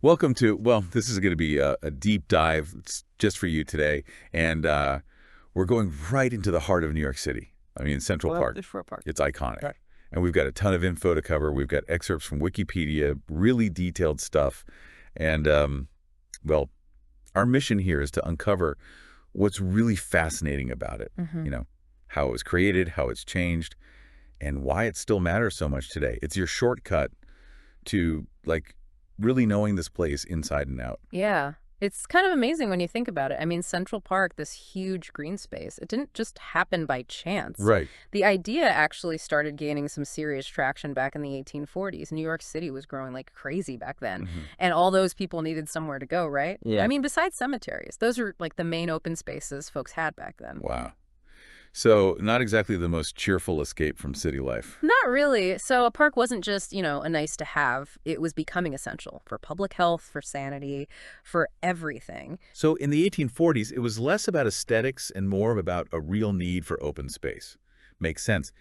Welcome to, well, this is going to be a deep dive just for you today. And we're going right into the heart of New York City. I mean, Central Well, Park. for a park. It's iconic. Right. And we've got a ton of info to cover. We've got excerpts from Wikipedia, really detailed stuff. And, well, our mission here is to uncover what's really fascinating about it. Hmm. You know, how it was created, how it's changed, and why it still matters so much today. It's your shortcut to, like, really knowing this place inside and out. Yeah. It's kind of amazing when you think about it. I mean, Central Park, this huge green space, it didn't just happen by chance. Right. The idea actually started gaining some serious traction back in the 1840s. New York City was growing like crazy back then, Hmm. and all those people needed somewhere to go, right? I Yeah. mean, besides cemeteries, those are like the main open spaces folks had back then. Wow. So not exactly the most cheerful escape from city life. Not really. So a park wasn't just, a nice to have. It was becoming essential for public health, for sanity, for everything. So in the 1840s, it was less about aesthetics and more about a real need for open space. Makes sense.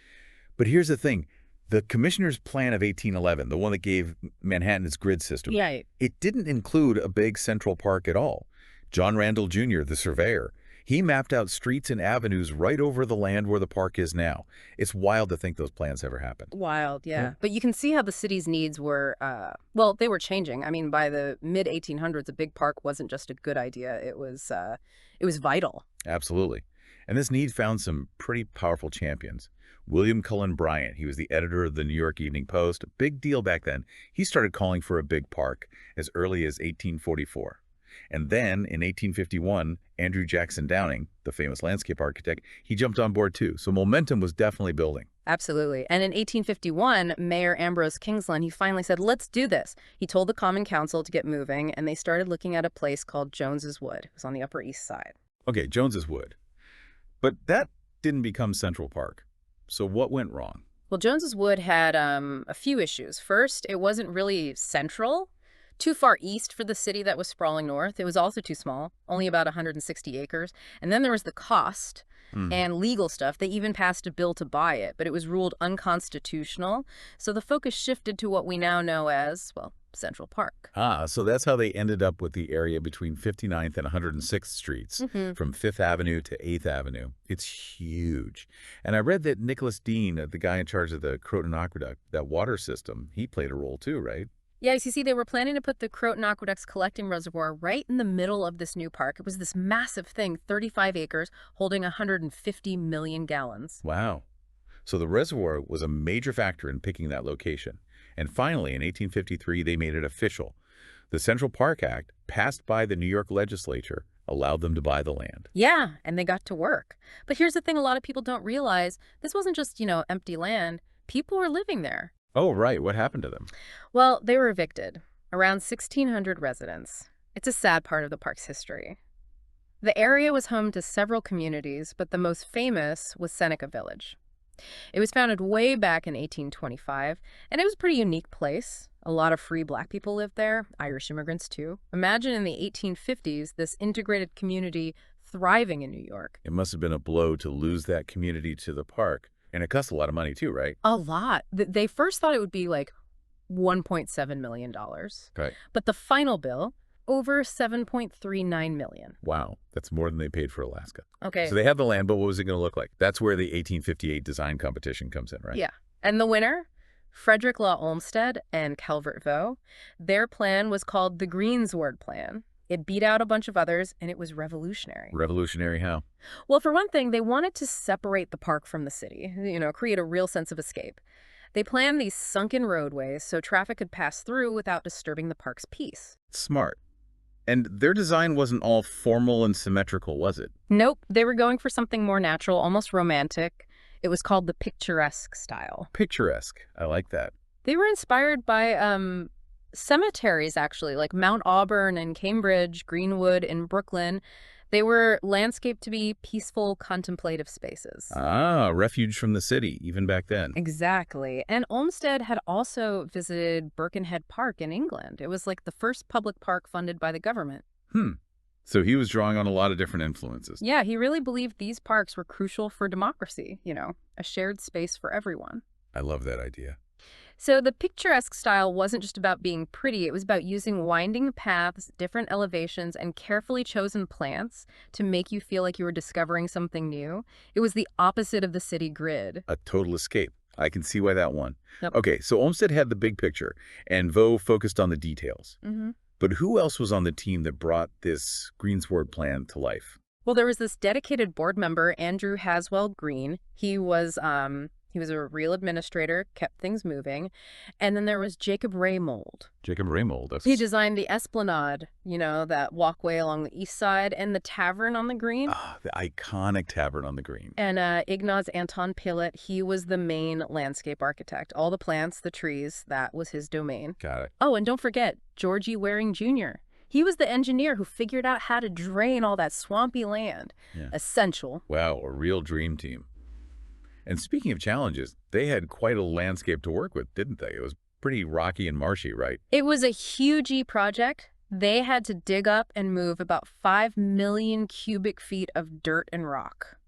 But here's the thing. The Commissioner's Plan of 1811, the one that gave Manhattan its grid system, Yeah. it didn't include a big central park at all. John Randall Jr., the surveyor, he mapped out streets and avenues right over the land where the park is now. It's wild to think those plans ever happened. Wild, yeah. Yeah. But you can see how the city's needs were, well, they were changing. I mean, by the mid 1800s, a big park wasn't just a good idea. It was vital. Absolutely. And this need found some pretty powerful champions. William Cullen Bryant, he was the editor of the New York Evening Post, a big deal back then. He started calling for a big park as early as 1844. And then in 1851, Andrew Jackson Downing, the famous landscape architect, he jumped on board too. So momentum was definitely building. Absolutely. And in 1851, Mayor Ambrose Kingsland, he finally said, let's do this. He told the Common Council to get moving, and they started looking at a place called Jones's Wood. It was on the Upper East Side. Okay, Jones's Wood. But that didn't become Central Park. So what went wrong? Well, Jones's Wood had a few issues. First, it wasn't really central, too far east for the city that was sprawling north. It was also too small, only about 160 acres. And then there was the cost Hmm. and legal stuff. They even passed a bill to buy it, but it was ruled unconstitutional. So the focus shifted to what we now know as, well, Central Park. So that's how they ended up with the area between 59th and 106th Streets, Hmm. from 5th Avenue to 8th Avenue. It's huge. And I read that Nicholas Dean, the guy in charge of the Croton Aqueduct, that water system, he played a role too, right? Yes, you see, they were planning to put the Croton Aqueduct's collecting reservoir right in the middle of this new park. It was this massive thing, 35 acres, holding 150 million gallons. Wow. So the reservoir was a major factor in picking that location. And finally, in 1853, they made it official. The Central Park Act, passed by the New York legislature, allowed them to buy the land. Yeah, and they got to work. But here's the thing a lot of people don't realize. This wasn't just, empty land. People were living there. Oh, right. What happened to them? Well, they were evicted. Around 1,600 residents. It's a sad part of the park's history. The area was home to several communities, but the most famous was Seneca Village. It was founded way back in 1825, and it was a pretty unique place. A lot of free black people lived there, Irish immigrants too. Imagine in the 1850s, this integrated community thriving in New York. It must have been a blow to lose that community to the park. And it cost a lot of money too, right? A lot. They first thought it would be like $1.7 million. Right. But the final bill, over $7.39 million. Wow. That's more than they paid for Alaska. Okay. So they had the land, but what was it going to look like? That's where the 1858 design competition comes in, right? Yeah. And the winner? Frederick Law Olmsted and Calvert Vaux. Their plan was called the Greensward Plan. It beat out a bunch of others, and it was revolutionary. Revolutionary how? Well, for one thing, they wanted to separate the park from the city, create a real sense of escape. They planned these sunken roadways so traffic could pass through without disturbing the park's peace. Smart. And their design wasn't all formal and symmetrical, was it? Nope, they were going for something more natural, almost romantic. It was called the picturesque style. Picturesque. I like that. They were inspired by cemeteries, actually, like Mount Auburn in Cambridge, Greenwood in Brooklyn. They were landscaped to be peaceful, contemplative spaces. Refuge from the city, even back then. Exactly. And Olmsted had also visited Birkenhead Park in England. It was like the first public park funded by the government. So he was drawing on a lot of different influences. Yeah, he really believed these parks were crucial for democracy, a shared space for everyone. I love that idea. So the picturesque style wasn't just about being pretty, it was about using winding paths, different elevations, and carefully chosen plants to make you feel like you were discovering something new. It was the opposite of the city grid. A total escape. I can see why that one. Yep. Okay, so Olmsted had the big picture, and Vaux focused on the details. hmm But who else was on the team that brought this greensward plan to life? Well, there was this dedicated board member, Andrew Haswell Green. He was a real administrator, kept things moving. And then there was Jacob Raymold. Jacob Raymold. He designed the Esplanade, that walkway along the east side, and the tavern on the green. The iconic tavern on the green. And Ignaz Anton Pillet, he was the main landscape architect. All the plants, the trees, that was his domain. Got it. Oh, and don't forget, Georgie Waring Jr. He was the engineer who figured out how to drain all that swampy land. Yeah. Essential. Wow, a real dream team. And speaking of challenges, they had quite a landscape to work with, didn't they? It was pretty rocky and marshy, right? It was a huge project. They had to dig up and move about 5 million cubic feet of dirt and rock.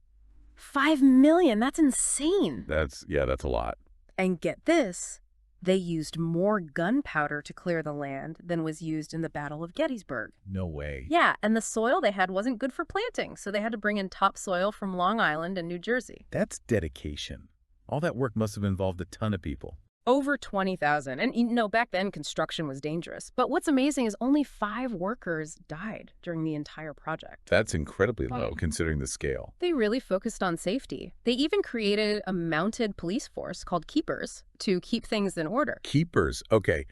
5 million, that's insane. That's a lot. And get this, they used more gunpowder to clear the land than was used in the Battle of Gettysburg. No way. Yeah, and the soil they had wasn't good for planting, so they had to bring in topsoil from Long Island and New Jersey. That's dedication. All that work must have involved a ton of people. Over 20,000. And, back then construction was dangerous. But what's amazing is only 5 workers died during the entire project. That's incredibly low, considering the scale. They really focused on safety. They even created a mounted police force called Keepers to keep things in order. Keepers. Okay.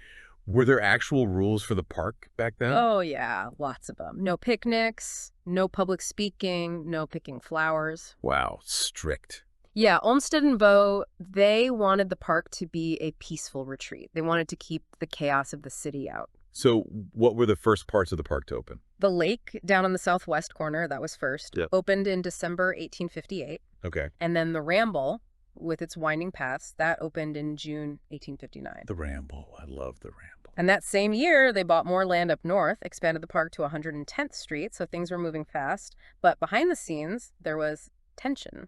Were there actual rules for the park back then? Oh, yeah, lots of them. No picnics, no public speaking, no picking flowers. Wow, strict. Yeah, Olmsted and Vaux, they wanted the park to be a peaceful retreat. They wanted to keep the chaos of the city out. So what were the first parts of the park to open? The lake down on the southwest corner, that was first, Yep. opened in December 1858. Okay. And then the Ramble, with its winding paths, that opened in June 1859. The Ramble. I love the Ramble. And that same year, they bought more land up north, expanded the park to 110th Street, so things were moving fast. But behind the scenes, there was tension.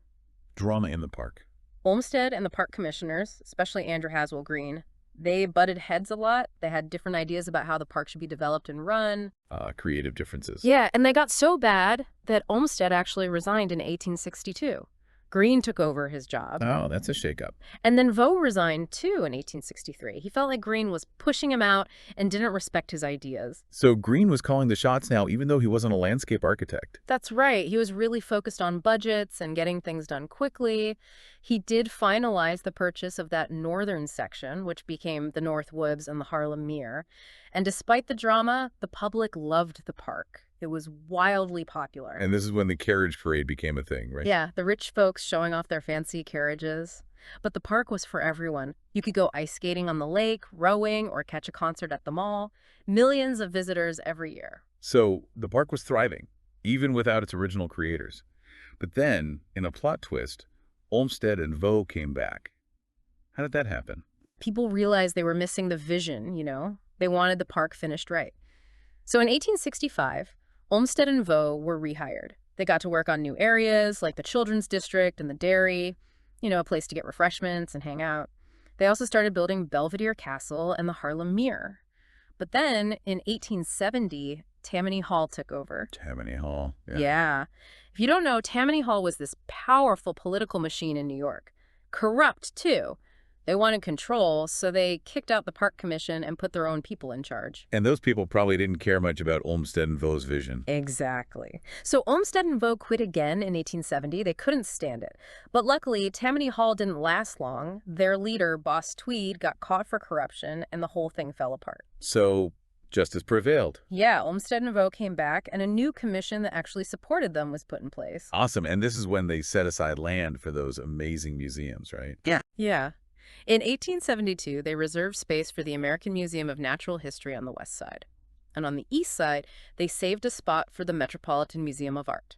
Drama in the park. Olmsted and the park commissioners, especially Andrew Haswell Green, they butted heads a lot. They had different ideas about how the park should be developed and run. Creative differences. Yeah, and they got so bad that Olmsted actually resigned in 1862. Green took over his job. Oh, that's a shakeup. And then Vaux resigned, too, in 1863. He felt like Green was pushing him out and didn't respect his ideas. So Green was calling the shots now, even though he wasn't a landscape architect. That's right. He was really focused on budgets and getting things done quickly. He did finalize the purchase of that northern section, which became the North Woods and the Harlem Mere. And despite the drama, the public loved the park. It was wildly popular. And this is when the carriage parade became a thing, right? Yeah, the rich folks showing off their fancy carriages. But the park was for everyone. You could go ice skating on the lake, rowing, or catch a concert at the mall. Millions of visitors every year. So the park was thriving, even without its original creators. But then, in a plot twist, Olmsted and Vaux came back. How did that happen? People realized they were missing the vision, They wanted the park finished right. So in 1865, Olmsted and Vaux were rehired. They got to work on new areas like the Children's District and the dairy, a place to get refreshments and hang out. They also started building Belvedere Castle and the Harlem Mere. But then in 1870, Tammany Hall took over. Tammany Hall. Yeah. If you don't know, Tammany Hall was this powerful political machine in New York. Corrupt, too. They wanted control, so they kicked out the park commission and put their own people in charge. And those people probably didn't care much about Olmsted and Vaux's vision. Exactly. So Olmsted and Vaux quit again in 1870. They couldn't stand it. But luckily, Tammany Hall didn't last long. Their leader, Boss Tweed, got caught for corruption, and the whole thing fell apart. So justice prevailed. Yeah, Olmsted and Vaux came back, and a new commission that actually supported them was put in place. Awesome. And this is when they set aside land for those amazing museums, right? Yeah. In 1872, they reserved space for the American Museum of Natural History on the west side. And on the east side, they saved a spot for the Metropolitan Museum of Art.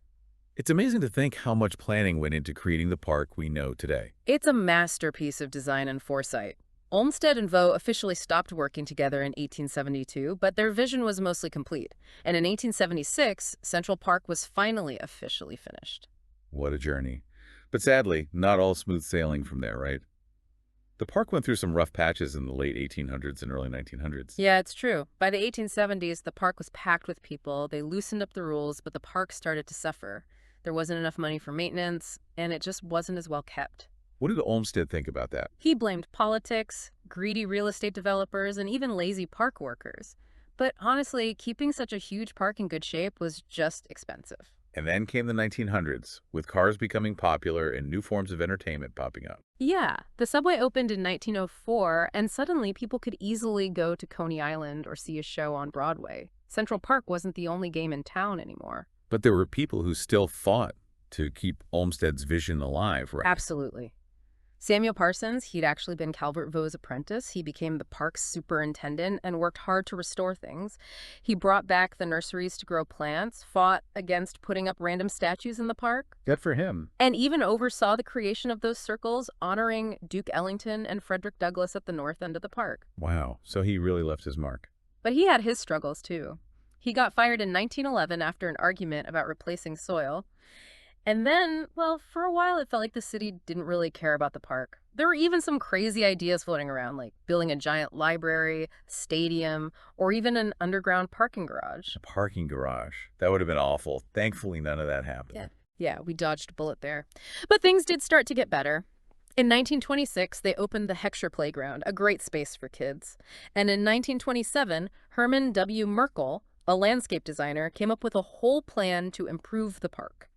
It's amazing to think how much planning went into creating the park we know today. It's a masterpiece of design and foresight. Olmsted and Vaux officially stopped working together in 1872, but their vision was mostly complete. And in 1876, Central Park was finally officially finished. What a journey. But sadly, not all smooth sailing from there, right? The park went through some rough patches in the late 1800s and early 1900s. Yeah, it's true. By the 1870s, the park was packed with people. They loosened up the rules, but the park started to suffer. There wasn't enough money for maintenance, and it just wasn't as well kept. What did Olmsted think about that? He blamed politics, greedy real estate developers, and even lazy park workers. But honestly, keeping such a huge park in good shape was just expensive. And then came the 1900s, with cars becoming popular and new forms of entertainment popping up. Yeah, the subway opened in 1904, and suddenly people could easily go to Coney Island or see a show on Broadway. Central Park wasn't the only game in town anymore. But there were people who still fought to keep Olmsted's vision alive, right? Absolutely. Samuel Parsons, he'd actually been Calvert Vaux's apprentice. He became the park's superintendent and worked hard to restore things. He brought back the nurseries to grow plants, fought against putting up random statues in the park, Good for him. and even oversaw the creation of those circles honoring Duke Ellington and Frederick Douglass at the north end of the park. Wow, so he really left his mark. But he had his struggles too. He got fired in 1911 after an argument about replacing soil. And then, well, for a while it felt like the city didn't really care about the park. There were even some crazy ideas floating around, like building a giant library, stadium, or even an underground parking garage. A parking garage. That would have been awful. Thankfully, none of that happened. Yeah, we dodged a bullet there. But things did start to get better. In 1926, they opened the Heckscher Playground, a great space for kids. And in 1927, Herman W. Merkel, a landscape designer, came up with a whole plan to improve the park.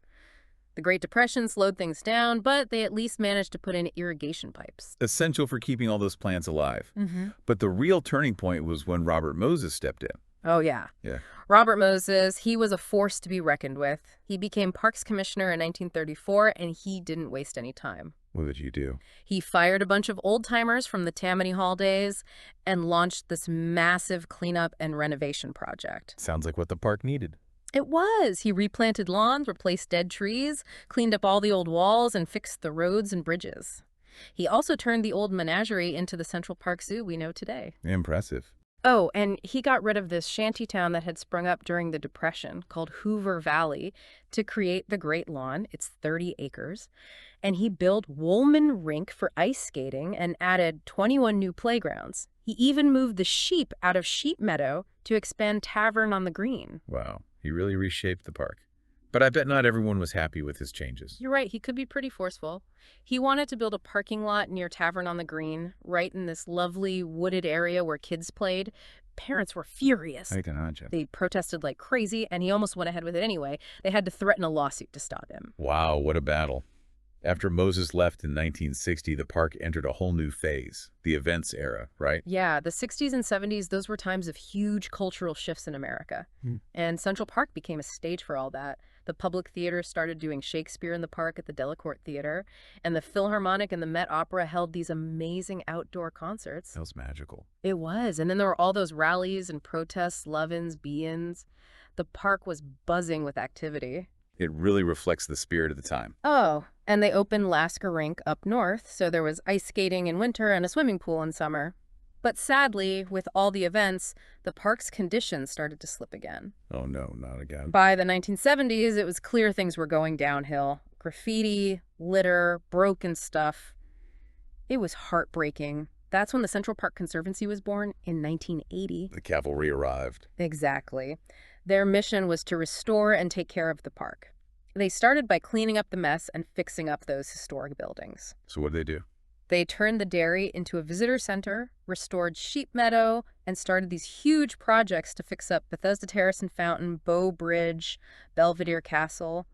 The Great Depression slowed things down, but they at least managed to put in irrigation pipes. Essential for keeping all those plants alive. Mm-hmm. But the real turning point was when Robert Moses stepped in. Oh, yeah. Yeah. Robert Moses, he was a force to be reckoned with. He became Parks Commissioner in 1934, and he didn't waste any time. What did you do? He fired a bunch of old-timers from the Tammany Hall days and launched this massive cleanup and renovation project. Sounds like what the park needed. It was. He replanted lawns, replaced dead trees, cleaned up all the old walls, and fixed the roads and bridges. He also turned the old menagerie into the Central Park Zoo we know today. Impressive. Oh, and he got rid of this shanty town that had sprung up during the Depression called Hoover Valley to create the Great Lawn. It's 30 acres. And he built Woolman Rink for ice skating and added 21 new playgrounds. He even moved the sheep out of Sheep Meadow to expand Tavern on the Green. Wow. He really reshaped the park. But I bet not everyone was happy with his changes. You're right, he could be pretty forceful. He wanted to build a parking lot near Tavern on the Green, right in this lovely wooded area where kids played. Parents were furious. I can imagine. They protested like crazy, and he almost went ahead with it anyway. They had to threaten a lawsuit to stop him. Wow, what a battle. After Moses left in 1960, the park entered a whole new phase, the events era, right? Yeah, the 60s and 70s, those were times of huge cultural shifts in America. And Central Park became a stage for all that. The Public Theater started doing Shakespeare in the park at the Delacorte Theater, and the Philharmonic and the Met Opera held these amazing outdoor concerts. That was magical. It was. And then there were all those rallies and protests, love-ins, be-ins. The park was buzzing with activity. It really reflects the spirit of the time. Oh, and they opened Lasker Rink up north, so there was ice skating in winter and a swimming pool in summer. But sadly, with all the events, the park's conditions started to slip again. Oh no, not again. By the 1970s, it was clear things were going downhill. Graffiti, litter, broken stuff. It was heartbreaking. That's when the Central Park Conservancy was born in 1980. The cavalry arrived. Exactly. Their mission was to restore and take care of the park. They started by cleaning up the mess and fixing up those historic buildings. So what did they do? They turned the dairy into a visitor center, restored Sheep Meadow, and started these huge projects to fix up Bethesda Terrace and Fountain, Bow Bridge, Belvedere Castle.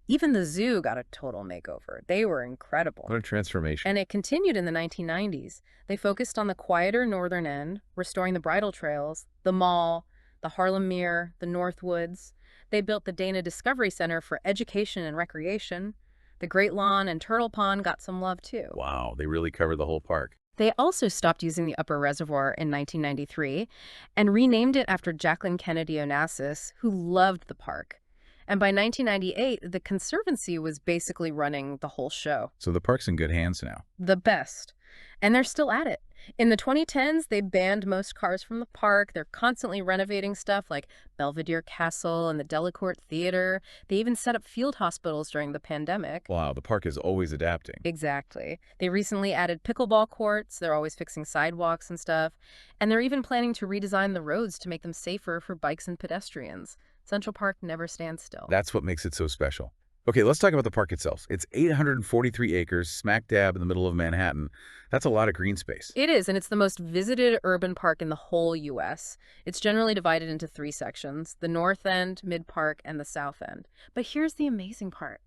Even the zoo got a total makeover. They were incredible. What a transformation. And it continued in the 1990s. They focused on the quieter northern end, restoring the bridle trails, the mall, the Harlem Mere, the Northwoods. They built the Dana Discovery Center for education and recreation. The Great Lawn and Turtle Pond got some love, too. Wow, they really covered the whole park. They also stopped using the Upper Reservoir in 1993 and renamed it after Jacqueline Kennedy Onassis, who loved the park. And by 1998, the Conservancy was basically running the whole show. So the park's in good hands now. The best. And they're still at it. In the 2010s, they banned most cars from the park. They're constantly renovating stuff like Belvedere Castle and the Delacorte Theater. They even set up field hospitals during the pandemic. Wow, the park is always adapting. Exactly. They recently added pickleball courts. They're always fixing sidewalks and stuff. And they're even planning to redesign the roads to make them safer for bikes and pedestrians. Central Park never stands still. That's what makes it so special. Okay, let's talk about the park itself. It's 843 acres, smack dab in the middle of Manhattan. That's a lot of green space. It is, and it's the most visited urban park in the whole U.S. It's generally divided into three sections, the North End, Mid-Park, and the South End. But here's the amazing part.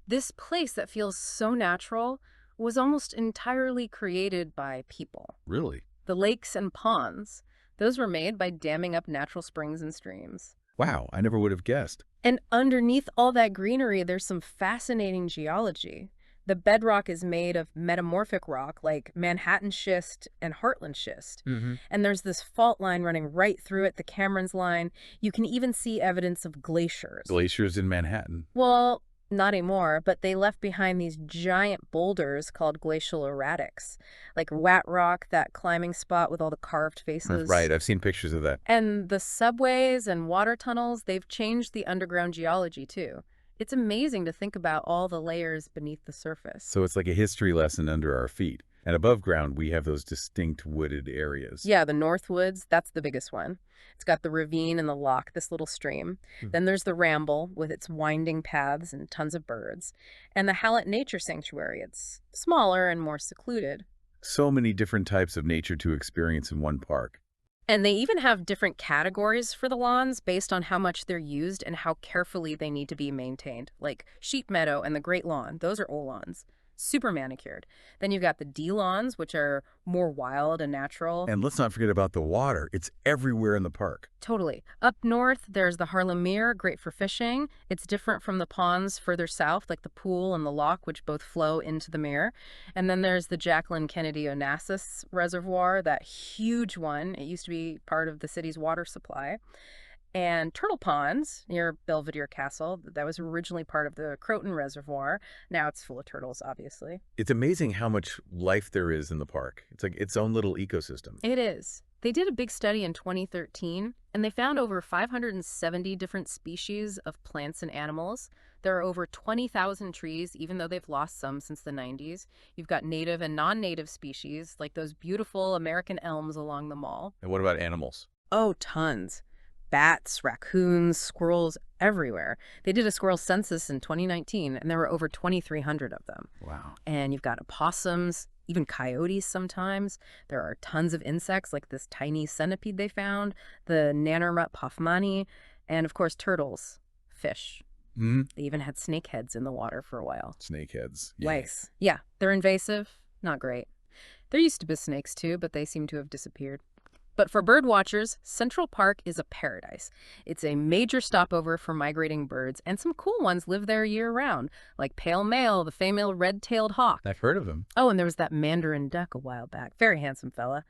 This place that feels so natural was almost entirely created by people. Really? The lakes and ponds, those were made by damming up natural springs and streams. Wow, I never would have guessed. And underneath all that greenery, there's some fascinating geology. The bedrock is made of metamorphic rock like Manhattan schist and Heartland schist. And there's this fault line running right through it, the Cameron's line. You can even see evidence of glaciers. Glaciers in Manhattan. Well, not anymore, but they left behind these giant boulders called glacial erratics, like Wat Rock, that climbing spot with all the carved faces. Right, I've seen pictures of that. And the subways and water tunnels, they've changed the underground geology too. It's amazing to think about all the layers beneath the surface. So it's like a history lesson under our feet. And above ground, we have those distinct wooded areas. Yeah, the North Woods, that's the biggest one. It's got the ravine and the loch, this little stream. Then there's the Ramble with its winding paths and tons of birds. And the Hallett Nature Sanctuary. It's smaller and more secluded. So many different types of nature to experience in one park. And they even have different categories for the lawns based on how much they're used and how carefully they need to be maintained. Like Sheep Meadow and the Great Lawn, those are old lawns. Super manicured. Then you've got the D lawns, which are more wild and natural. And let's not forget about the water. It's everywhere in the park. Totally. Up north, there's the Harlem Mere, great for fishing. It's different from the ponds further south, like the pool and the loch, which both flow into the Mere. And then there's the Jacqueline Kennedy Onassis Reservoir, that huge one. It used to be part of the city's water supply. And Turtle Ponds near Belvedere Castle, that was originally part of the Croton Reservoir. Now it's full of turtles, obviously. It's amazing how much life there is in the park. It's like its own little ecosystem. It is. They did a big study in 2013, and they found over 570 different species of plants and animals. There are over 20,000 trees, even though they've lost some since the 90s. You've got native and non-native species, like those beautiful American elms along the mall. And what about animals? Oh, tons. Bats, raccoons, squirrels, everywhere. They did a squirrel census in 2019, and there were over 2,300 of them. Wow. And you've got opossums, even coyotes sometimes. There are tons of insects, like this tiny centipede they found, the Nanormut hoffmanni, and of course turtles, fish. They even had snakeheads in the water for a while. Snakeheads. Yikes. Yeah, they're invasive. Not great. There used to be snakes too, but they seem to have disappeared. But for bird watchers, Central Park is a paradise. It's a major stopover for migrating birds, and some cool ones live there year-round, like pale male, the female red-tailed hawk. I've heard of them. Oh, and there was that mandarin duck a while back. Very handsome fella.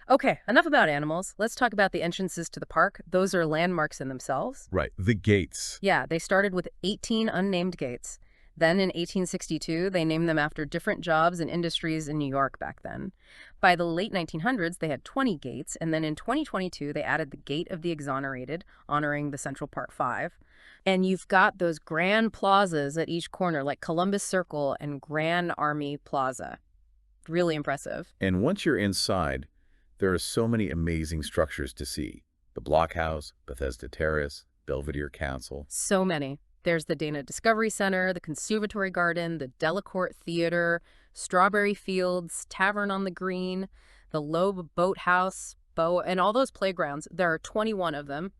Okay, enough about animals. Let's talk about the entrances to the park. Those are landmarks in themselves. Right, the gates. Yeah, they started with 18 unnamed gates. Then in 1862, they named them after different jobs and industries in New York back then. By the late 1900s, they had 20 gates, and then in 2022, they added the Gate of the Exonerated, honoring the Central Park Five. And you've got those grand plazas at each corner, like Columbus Circle and Grand Army Plaza. Really impressive. And once you're inside, there are so many amazing structures to see. The Blockhouse, Bethesda Terrace, Belvedere Castle. So many. There's the Dana Discovery Center, the Conservatory Garden, the Delacorte Theater, Strawberry Fields, Tavern on the Green, the Loeb Boathouse, and all those playgrounds. There are 21 of them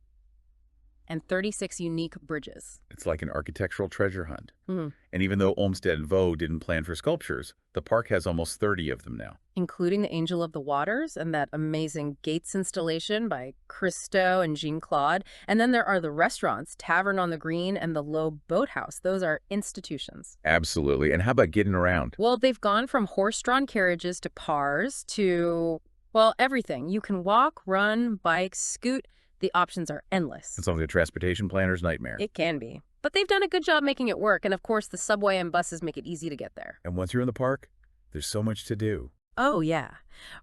and 36 unique bridges. It's like an architectural treasure hunt. Mm-hmm. And even though Olmsted and Vaux didn't plan for sculptures, the park has almost 30 of them now. Including the Angel of the Waters and that amazing Gates installation by Christo and Jean-Claude. And then there are the restaurants, Tavern on the Green and the Loeb Boathouse. Those are institutions. Absolutely. And how about getting around? Well, they've gone from horse-drawn carriages to cars to, well, everything. You can walk, run, bike, scoot. The options are endless. It's only a transportation planner's nightmare. It can be. But they've done a good job making it work. And of course, the subway and buses make it easy to get there. And once you're in the park, there's so much to do. Oh, yeah.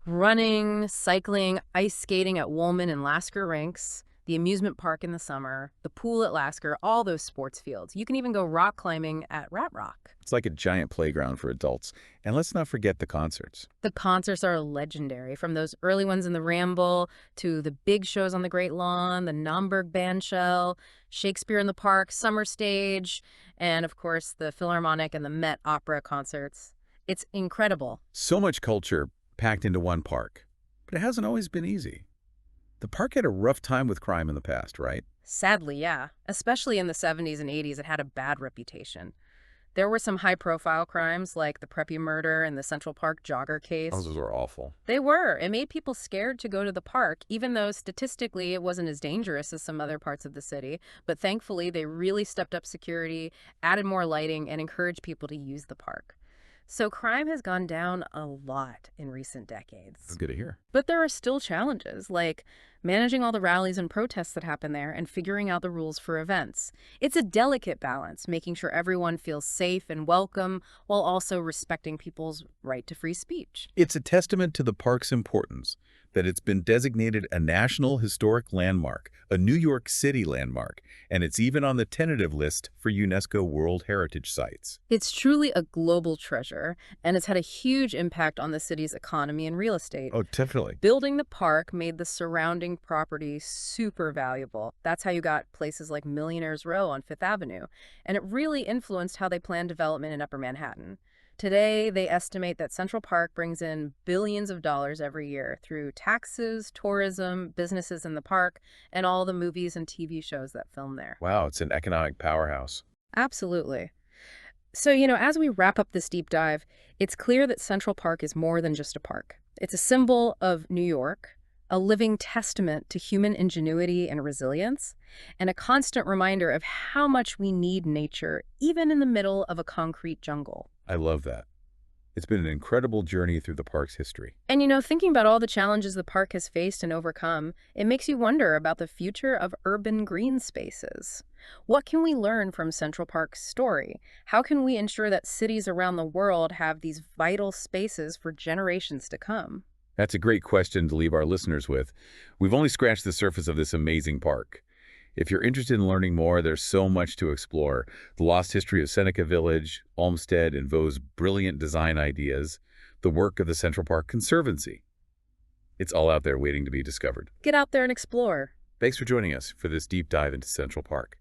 Running, cycling, ice skating at Woolman and Lasker rinks, the amusement park in the summer, the pool at Lasker, all those sports fields. You can even go rock climbing at Rat Rock. It's like a giant playground for adults. And let's not forget the concerts. The concerts are legendary, from those early ones in the Ramble to the big shows on the Great Lawn, the Naumburg Bandshell, Shakespeare in the Park, Summer Stage, and of course the Philharmonic and the Met Opera concerts. It's incredible. So much culture packed into one park. But it hasn't always been easy. The park had a rough time with crime in the past, right? Sadly, yeah. Especially in the 70s and 80s, it had a bad reputation. There were some high-profile crimes like the Preppy murder and the Central Park jogger Oh, case. those were awful. They were. It made people scared to go to the park, even though statistically it wasn't as dangerous as some other parts of the city. But thankfully, they really stepped up security, added more lighting, and encouraged people to use the park. So crime has gone down a lot in recent That's decades. good to hear. But there are still challenges, like managing all the rallies and protests that happen there and figuring out the rules for events. It's a delicate balance, making sure everyone feels safe and welcome while also respecting people's right to free speech. It's a testament to the park's importance that it's been designated a National Historic Landmark, a New York City landmark, and it's even on the tentative list for UNESCO World Heritage Sites. It's truly a global treasure, and it's had a huge impact on the city's economy and real estate. Oh, definitely. Building the park made the surrounding property super valuable. That's how you got places like Millionaire's Row on Fifth Avenue, and it really influenced how they planned development in Upper Manhattan. Today, they estimate that Central Park brings in billions of dollars every year through taxes, tourism, businesses in the park, and all the movies and TV shows that film there. Wow, it's an economic powerhouse. Absolutely. So, as we wrap up this deep dive, it's clear that Central Park is more than just a park. It's a symbol of New York, a living testament to human ingenuity and resilience, and a constant reminder of how much we need nature, even in the middle of a concrete jungle. I love that. It's been an incredible journey through the park's history. And thinking about all the challenges the park has faced and overcome, it makes you wonder about the future of urban green spaces. What can we learn from Central Park's story? How can we ensure that cities around the world have these vital spaces for generations to come? That's a great question to leave our listeners with. We've only scratched the surface of this amazing park. If you're interested in learning more, there's so much to explore. The lost history of Seneca Village, Olmsted and Vaux's brilliant design ideas, the work of the Central Park Conservancy. It's all out there waiting to be discovered. Get out there and explore. Thanks for joining us for this deep dive into Central Park.